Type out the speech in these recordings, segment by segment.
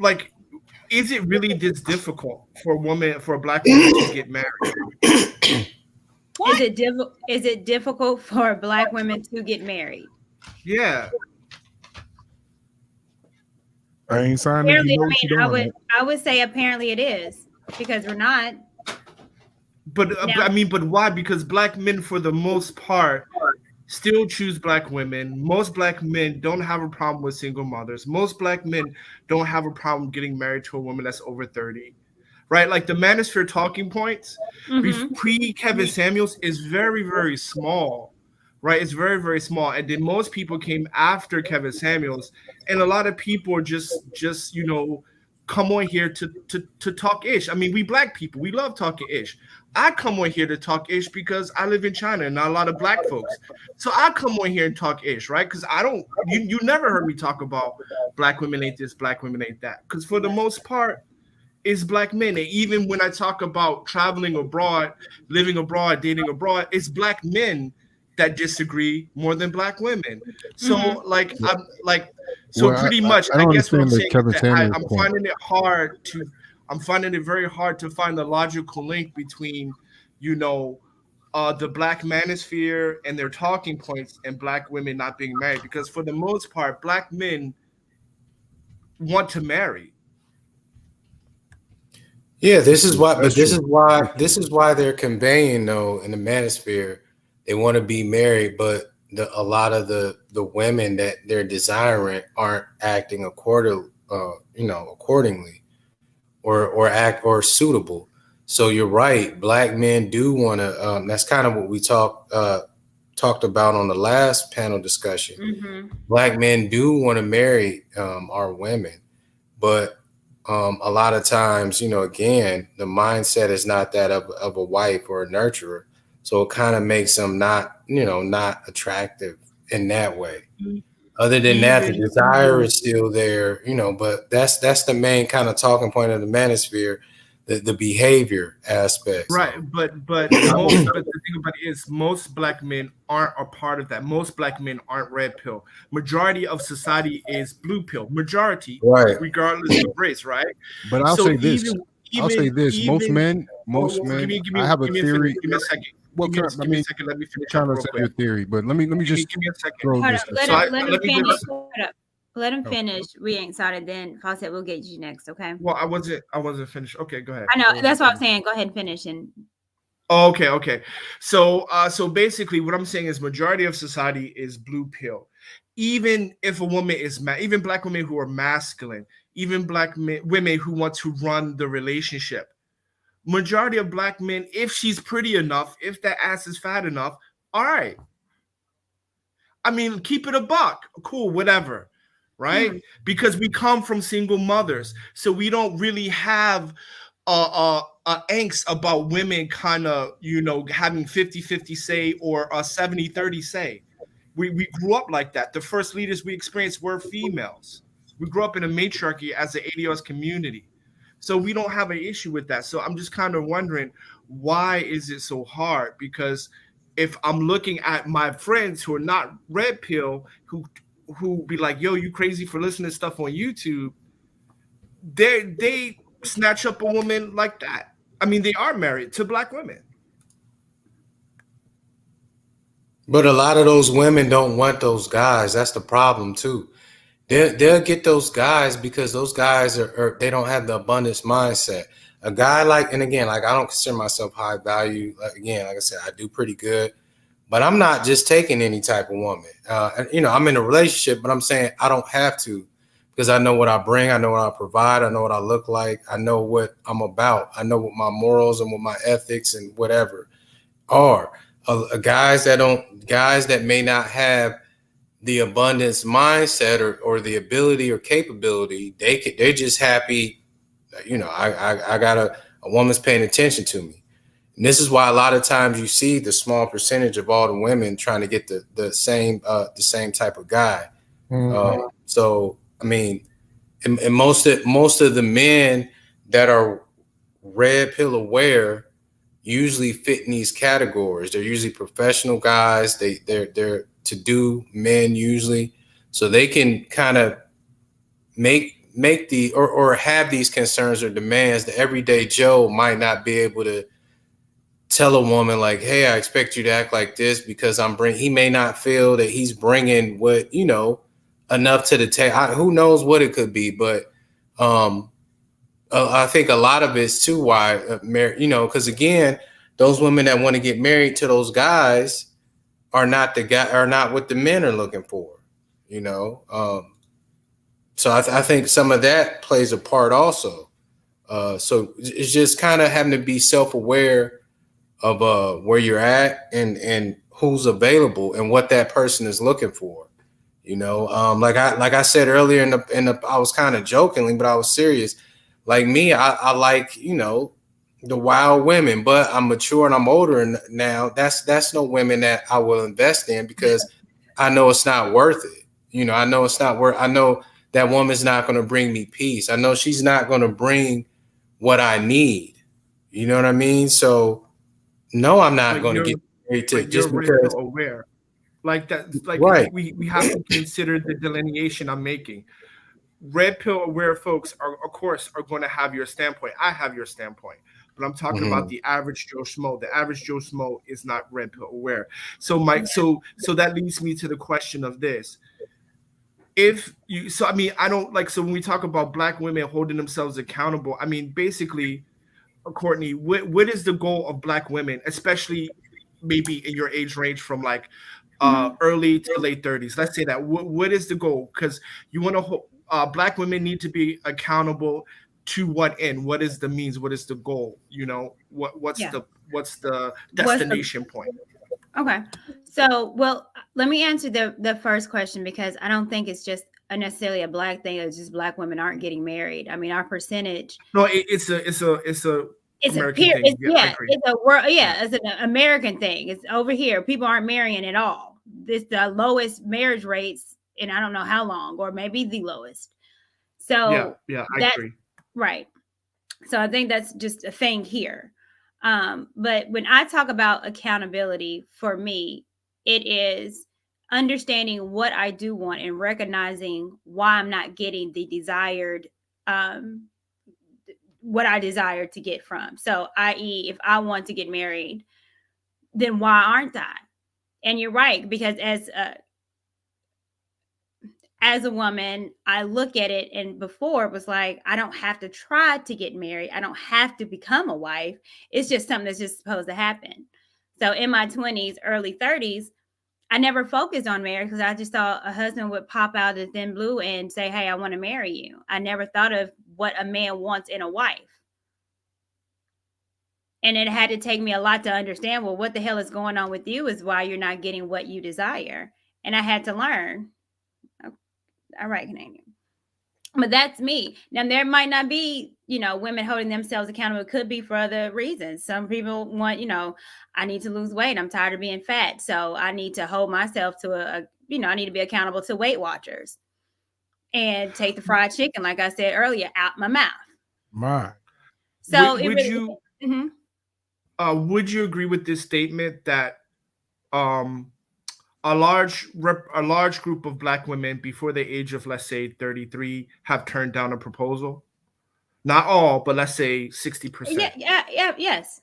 like, is it really this difficult for a black woman to get married? Is it difficult for black women to get married? Yeah. I ain't Simon. You Apparently, know what you're I doing, right? would say apparently it is, because we're not. But Now, I mean, but why? Because black men, for the most part, still choose black women. Most black men don't have a problem with single mothers. Most black men don't have a problem getting married to a woman that's over 30. Right? Like the Manosphere talking points pre Kevin Samuels is very, very small. Right? It's very, very small. And then most people came after Kevin Samuels. And a lot of people are just come on here to talk ish. I mean, we black people, we love talking ish. I come on here to talk ish because I live in China and not a lot of black folks. So I come on here and talk ish, right? Because I don't, you never heard me talk about black women ain't this, black women ain't that. Because for the most part, it's black men. And even when I talk about traveling abroad, living abroad, dating abroad, it's black men that disagree more than black women. So Well, pretty much, I I don't guess what I'm understand the saying is Kevin that Samuels I'm point. finding it very hard to find the logical link between, the black manosphere and their talking points and black women not being married. Because for the most part, black men want to marry. Yeah, this is why, That's but true. this is why they're conveying though in the manosphere, they want to be married, but a lot of the women that they're desiring aren't acting accordingly, or act or suitable. So you're right, black men do want to. That's kind of what we talked about on the last panel discussion. Black men do want to marry our women, but a lot of times, again, the mindset is not that of a wife or a nurturer. So it kind of makes them not attractive in that way. Other than that, the desire is still there, but that's the main kind of talking point of the manosphere, the behavior aspects. Right, but the thing about it is most black men aren't a part of that. Most black men aren't red pill. Majority of society is blue pill. Majority, Right. regardless of race, right? But I'll So say this. Most men. Give I have a me a theory. give me a second. Well, Give I me a mean, second. Let me finish trying up to real say quick. your theory, but let me just Give me a second. throw hold this. on, let him finish. Hold up. Let him Oh. finish. We ain't started. Then Fawcett will get you next. Okay. Well, I wasn't finished. Okay, go ahead. I know. That's what I'm saying. Go ahead and finish. And Okay. So basically, what I'm saying is majority of society is blue pill. Even if a woman is even black women who are masculine, even women who want to run the relationship. Majority of black men, if she's pretty enough, if that ass is fat enough, all right. I mean, keep it a buck, cool, whatever, right? Because we come from single mothers, so we don't really have angst about women kind of, having 50-50 say or a 70-30 say. We grew up like that. The first leaders we experienced were females. We grew up in a matriarchy as an ADOS community. So we don't have an issue with that. So I'm just kind of wondering, why is it so hard? Because if I'm looking at my friends who are not red pill, who be like, yo, you crazy for listening to stuff on YouTube, they snatch up a woman like that. I mean, they are married to black women. But a lot of those women don't want those guys. That's the problem too. They'll get those guys because those guys they don't have the abundance mindset. A guy and again, I don't consider myself high value. Like I said, I do pretty good, but I'm not just taking any type of woman. I'm in a relationship, but I'm saying I don't have to, because I know what I bring. I know what I provide. I know what I look like. I know what I'm about. I know what my morals and what my ethics and whatever are. Guys that may not have the abundance mindset or the ability or capability, they're just happy. I got a woman's paying attention to me. And this is why a lot of times you see the small percentage of all the women trying to get the same type of guy. So I mean, and most of the men that are red pill aware usually fit in these categories. They're usually professional guys. They're to-do men usually, so they can kind of make make or have these concerns or demands, the everyday Joe might not be able to tell a woman like, hey, I expect you to act like this because he may not feel that he's bringing what, enough to the table. Who knows what it could be, but I think a lot of it's too why, because again, those women that want to get married to those guys are not what the men are looking for, So I think some of that plays a part also. So it's just kind of having to be self-aware of where you're at and who's available and what that person is looking for. Like I said earlier I was kind of jokingly, but I was serious. Like me, I like, the wild women, but I'm mature and I'm older now. That's no women that I will invest in because I know it's not worth it. I know it's not worth. I know that woman's not going to bring me peace. I know she's not going to bring what I need. You know what I mean? So no, I'm not going to get married to just because aware. Like that, like right. we have to consider the delineation I'm making. Red pill aware folks are, of course, are going to have your standpoint. I have your standpoint, but I'm talking about the average Joe Schmo. The average Joe Schmo is not red pill aware. So so that leads me to the question of this. I don't like, so when we talk about Black women holding themselves accountable, I mean, basically, Courtney, what is the goal of Black women, especially maybe in your age range from like early to late 30s? Let's say that. What is the goal? Because you want to Black women need to be accountable to what end? What is the means? What is the goal? What's the destination point? Okay. So, well, let me answer the first question because I don't think it's just necessarily a Black thing. It's just Black women aren't getting married. I mean, our percentage. No, it's a American thing. It's a world. Yeah, it's an American thing. It's over here. People aren't marrying at all. It's the lowest marriage rates in I don't know how long, or maybe the lowest. So yeah, I agree. Right. So I think that's just a thing here. But when I talk about accountability, for me, it is understanding what I do want and recognizing why I'm not getting the desired, what I desire to get from. So, i.e., if I want to get married, then why aren't I? And you're right, because as a woman, I look at it, and before it was like, I don't have to try to get married. I don't have to become a wife. It's just something that's just supposed to happen. So in my 20s, early 30s, I never focused on marriage because I just thought a husband would pop out of thin blue and say, hey, I want to marry you. I never thought of what a man wants in a wife. And it had to take me a lot to understand, well, what the hell is going on with you is why you're not getting what you desire. And I had to learn. All right, Canadian. But that's me. Now, there might not be, women holding themselves accountable. It could be for other reasons. Some people want, I need to lose weight. I'm tired of being fat. So I need to hold myself to I need to be accountable to Weight Watchers and take the fried chicken, like I said earlier, out my mouth. My. So would you agree with this statement that a large group of Black women before the age of, let's say, 33 have turned down a proposal? Not all, but let's say 60%. Yes.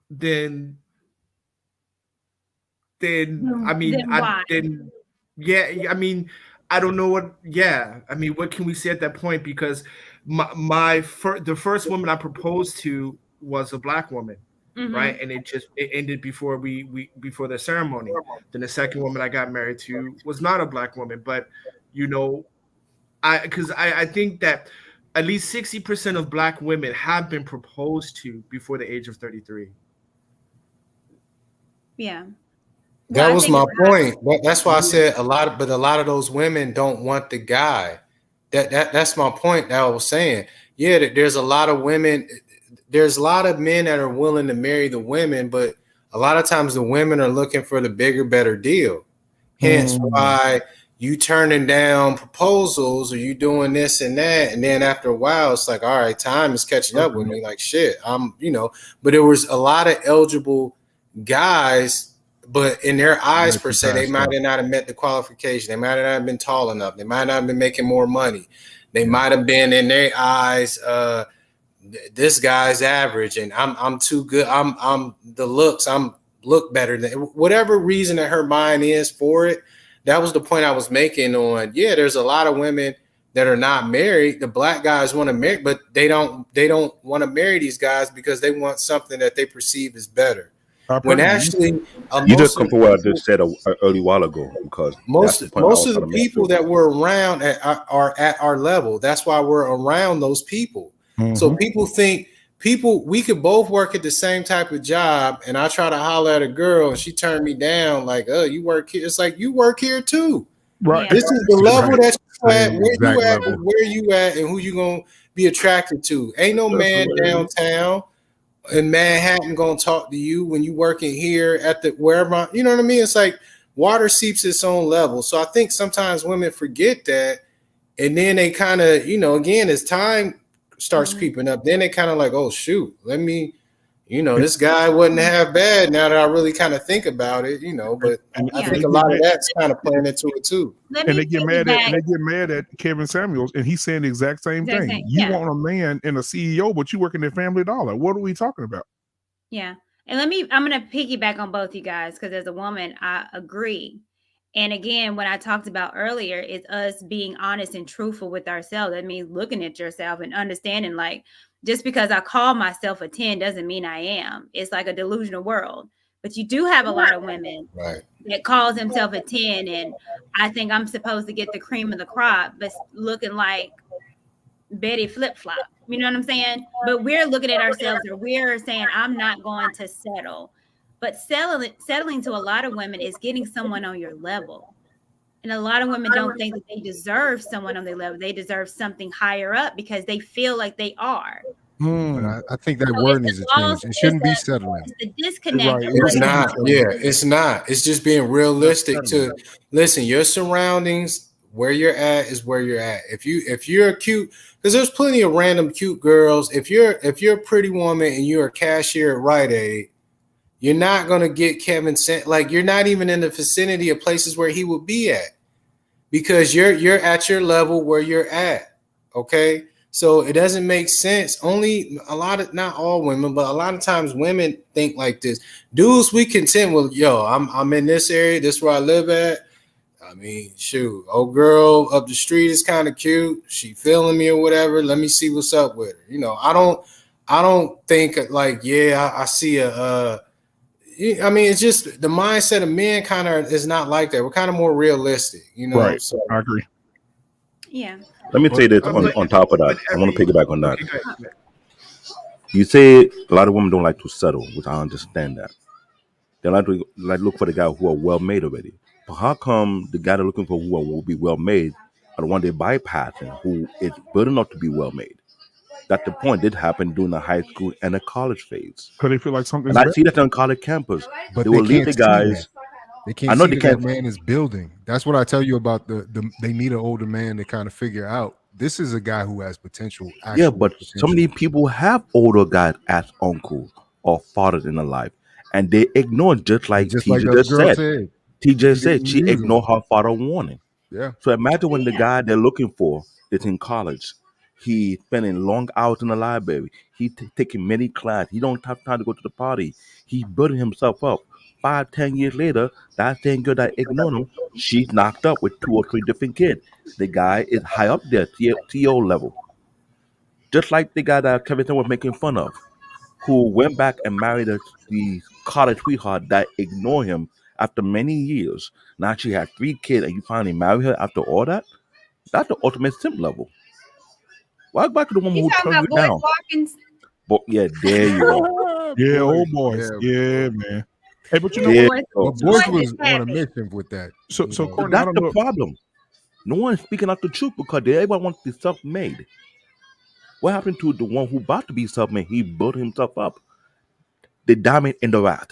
Then I don't know what. Yeah, I mean, what can we say at that point? Because the first woman I proposed to was a Black woman. Mm-hmm. Right, and it ended before before the ceremony. Then the second woman I got married to was not a Black woman, but I think that at least 60% of Black women have been proposed to before the age of 33. Yeah, that was my point. That's why I said a lot of those women don't want the guy. That's my point. That I was saying. Yeah, there's a lot of women. There's a lot of men that are willing to marry the women, but a lot of times the women are looking for the bigger, better deal. Hence why you turning down proposals or you doing this and that. And then after a while, it's like, all right, time is catching up with me. Like, shit, but there was a lot of eligible guys but in their eyes per se, they might have not have met the qualification. They might not have been tall enough. They might not have been making more money. They might have been in their eyes, this guy's average, and I'm too good. I'm the looks. I'm look better than whatever reason that her mind is for it. That was the point I was making on. Yeah, there's a lot of women that are not married. The black guys want to marry, but they don't want to marry these guys because they want something that they perceive as better. When actually, you just come from what I just said an early while ago, because most of the people that we're around are at our level. That's why we're around those people. Mm-hmm. So people think we could both work at the same type of job, and I try to holler at a girl and she turned me down like, "Oh, you work here." It's like, you work here too. Right. This is the level that you at, where you at, and who you gonna be attracted to. Ain't no man downtown in Manhattan gonna talk to you when you working here at the wherever. You know what I mean? It's like water seeps its own level. So I think sometimes women forget that, and then they kind of, again, as time starts creeping up, then they kind of like, oh shoot, let me, this guy wasn't half bad now that I really kind of think about it, but I think a lot of that's kind of playing into it too. And they get mad at Kevin Samuels, and he's saying the exact same thing. You want a man and a CEO, but you working at Family Dollar. What are we talking about? Yeah. And I'm going to piggyback on both you guys, because as a woman, I agree. And again, what I talked about earlier is us being honest and truthful with ourselves. That means looking at yourself and understanding, like, just because I call myself a 10 doesn't mean I am. It's like a delusional world. But you do have a lot of women that calls themselves a 10, and I think I'm supposed to get the cream of the crop, but looking like Betty Flip-Flop. You know what I'm saying? But we're looking at ourselves, or we're saying, I'm not going to settle. But settling to a lot of women is getting someone on your level. And a lot of women don't think that they deserve someone on their level. They deserve something higher up because they feel like they are. But I think that word needs to change. It shouldn't be settling. It's the disconnect. It's not. Yeah, it's not. It's just being realistic to listen. Your surroundings, where you're at, is where you're at. If you're cute, because there's plenty of random cute girls. If you're a pretty woman and you're a cashier at Rite Aid, you're not gonna get Kevin sent. Like, you're not even in the vicinity of places where he would be at, because you're at your level where you're at. Okay. So it doesn't make sense. Only not all women, but a lot of times women think like this. Dudes, we content with, I'm in this area. This is where I live at. I mean, shoot, old girl up the street is kind of cute. She feeling me or whatever. Let me see what's up with her. I don't think like, I see I mean, it's just the mindset of men kind of is not like that. We're kind of more realistic, Right. So I agree. Yeah. Let me say this on top of that. I want to piggyback on that. You say a lot of women don't like to settle, which I understand that. They like to look for the guy who are well made already. But how come the guy they're looking for who will be well made are the one they're bypassing, who is good enough to be well made? That's the point. Did happen during the high school and the college phase. Because they feel like something's I see that on college campus. But they will leave the guys. They can't see that man is building. That's what I tell you about they need an older man to kind of figure out. This is a guy who has potential. Yeah, but so many people have older guys as uncles or fathers in their life, and they ignore, just like TJ just said. TJ said she ignored her father warning. Yeah. So imagine when the guy they're looking for is in college. He spending long hours in the library. He taking many classes. He don't have time to go to the party. He building himself up. 5-10 years later, that same girl that ignored him, she's knocked up with 2 or 3 different kids. The guy is high up there, TO level. Just like the guy that Kevin was making fun of, who went back and married the college sweetheart that ignored him after many years. Now she had 3 kids, and you finally marry her after all that? That's the ultimate simp level. Why back to the woman who turned you down? But yeah, there you go. Yeah, old boys. Yeah, man. Hey, but boys was on a mission with that. So Courtney, that's the problem. No one is speaking out the truth because everyone wants to be self-made. What happened to the one who about to be self-made? He built himself up. The diamond in the rough.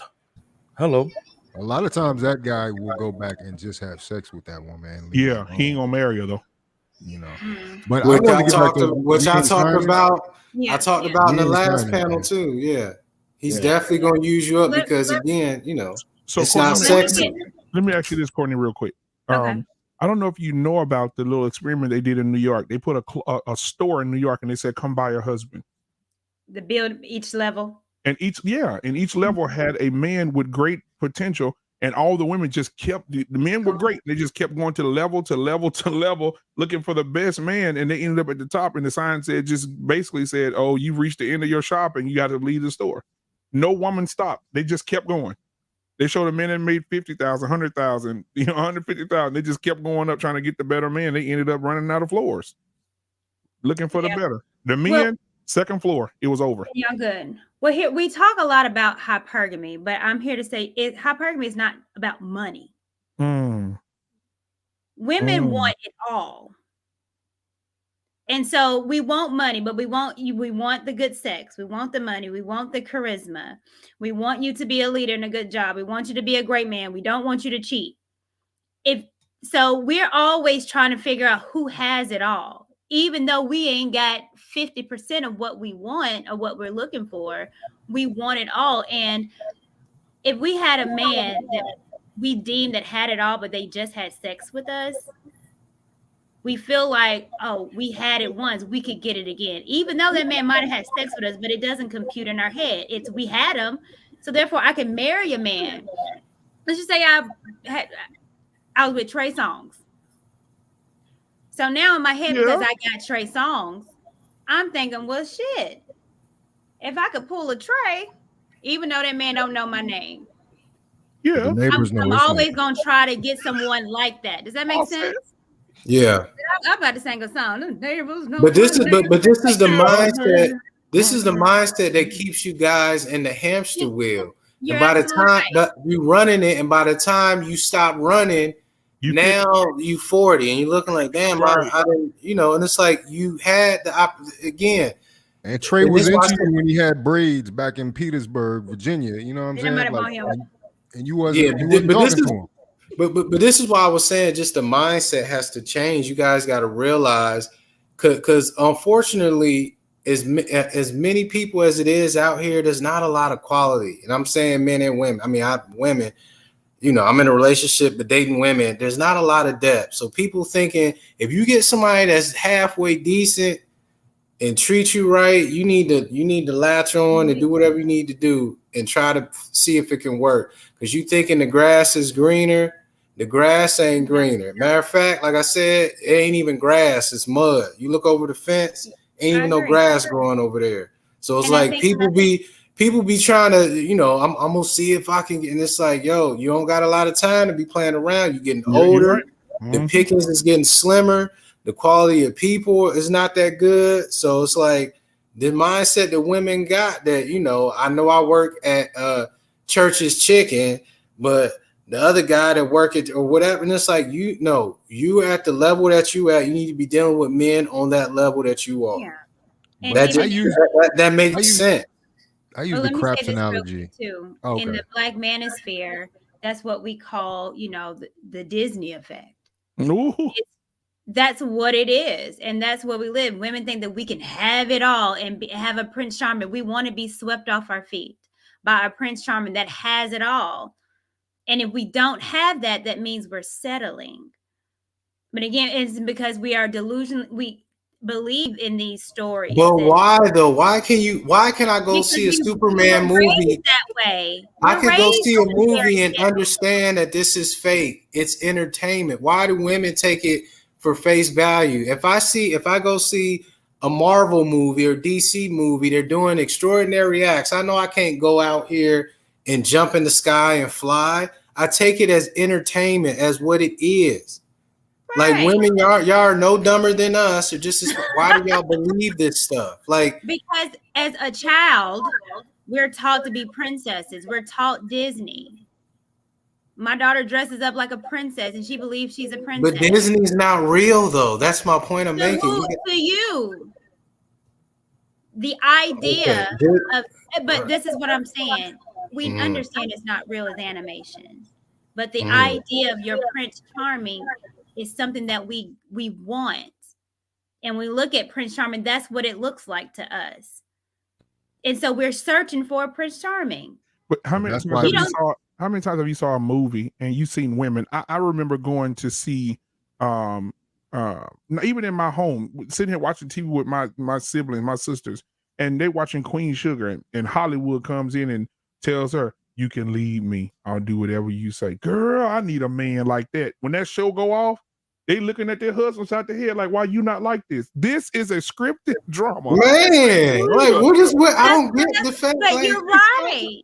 Hello. A lot of times that guy will go back and just have sex with that woman. Yeah, he ain't gonna marry her though. But I talked about in the last panel too. Yeah. He's definitely going to use you up because, again, So it's Courtney, not sexy. Let me ask you this, Courtney, real quick. Okay. I don't know if you know about the little experiment they did in New York. They put a store in New York and they said, "Come buy your husband." The build each level. And each level had a man with great potential, and all the women just kept the men were great. They just kept going to level to level to level, looking for the best man, and they ended up at the top. And the sign basically said, "Oh, you've reached the end of your shop, and you got to leave the store." No woman stopped. They just kept going. They showed a man that made 50,000, 100,000, 150,000. They just kept going up trying to get the better man. They ended up running out of floors, looking for the better. The men, second floor, it was over. Yeah, good. Well, here we talk a lot about hypergamy, but I'm here to say hypergamy is not about money. Women want it all. And so we want money, but we want the good sex. We want the money. We want the charisma. We want you to be a leader and a good job. We want you to be a great man. We don't want you to cheat. So we're always trying to figure out who has it all, even though we ain't got 50% of what we want or what we're looking for. We want it all. And if we had a man that we deemed that had it all, but they just had sex with us, we feel like, oh, we had it once, we could get it again. Even though that man might have had sex with us, but it doesn't compute in our head. It's we had him, so therefore I can marry a man. Let's just say I was with Trey Songz. So now in my head, because I got Trey Songz, I'm thinking, well, shit. If I could pull a Trey, even though that man don't know my name, I'm always gonna try to get someone like that. Does that make sense? Yeah. I'm about to sing a song. But this is the mindset. This is the mindset that keeps you guys in the hamster wheel. And by the time you running it, and by the time you stop running, you 40 and you're looking like, damn, I didn't, and it's like you had the again. And Trey was into you when he had braids back in Petersburg, Virginia. You know what I'm saying? Like, and you wasn't talking to him. But this is why I was saying just the mindset has to change. You guys got to realize, because unfortunately, as many people as it is out here, there's not a lot of quality. And I'm saying men and women. I mean, women, I'm in a relationship, but dating women, there's not a lot of depth. So people thinking if you get somebody that's halfway decent and treat you right, you need to latch on and do whatever you need to do and try to see if it can work. Because you thinking the grass is greener. The grass ain't greener. Matter of fact, like I said, it ain't even grass, it's mud. You look over the fence, ain't even no grass growing over there. So it's like people be trying to, I'm gonna see if I can get, and it's like, yo, you don't got a lot of time to be playing around. You're getting older, the pickings is getting slimmer, the quality of people is not that good. So it's like the mindset that women got that, I know I work at Church's Chicken, but the other guy that work it or whatever, and it's like you at the level that you at, you need to be dealing with men on that level that you are. Yeah. That makes sense. I use the craps analogy too. Okay. In the Black Manosphere, that's what we call, the Disney effect. That's what it is, and that's what we live. Women think that we can have it all and have a Prince Charming. We want to be swept off our feet by a Prince Charming that has it all. And if we don't have that, that means we're settling. But again, it's because we are delusional. We believe in these stories. But why though? Why can I go see a Superman movie that way? I can go see a movie and understand that this is fake. It's entertainment. Why do women take it for face value? If I go see a Marvel movie or DC movie, they're doing extraordinary acts. I know I can't go out here and jump in the sky and fly. I take it as entertainment, as what it is. Right. Like women, y'all are no dumber than us, or just as, why do y'all believe this stuff? Like, because as a child, we're taught to be princesses. We're taught Disney. My daughter dresses up like a princess, and she believes she's a princess. But Disney's not real, though. That's my point I'm making. To you, the idea of, but this is what I'm saying. We understand it's not real as animation, but the idea of your Prince Charming is something that we want. And we look at Prince Charming, that's what it looks like to us. And so we're searching for a Prince Charming. But how many How many times have you saw a movie and you seen women? I remember going to see, even in my home, sitting here watching TV with my siblings, my sisters, and they watching Queen Sugar, and Hollywood comes in and tells her, "You can leave me. I'll do whatever you say." Girl, I need a man like that. When that show go off, they looking at their husbands out the head like, "Why you not like this? This is a scripted drama." Man, like what I don't get the fact. But like, you're right.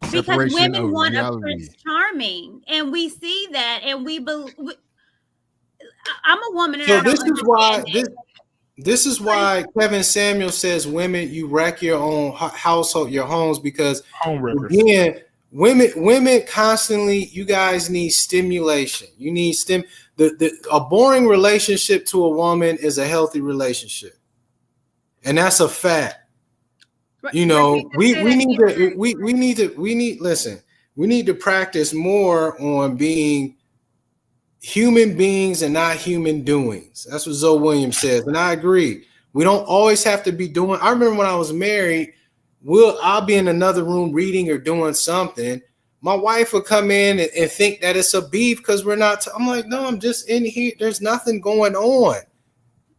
Because Separation women of want a reality. Prince Charming, and we see that, and we believe. I'm a woman, and So I don't this is why understand it. this is why Kevin Samuel says women, you wreck your own household, your homes, because Home wreckers. again, women constantly, you guys need stimulation. You need a boring relationship to a woman is a healthy relationship, and that's a fact. You know, we need to practice more on being human beings and not human doings. That's what Zoe Williams says, and I agree. We don't always have to be doing. I remember when I was married, I'll be in another room reading or doing something. My wife would come in and think that it's a beef because we're not. I'm like, no, I'm just in here. There's nothing going on.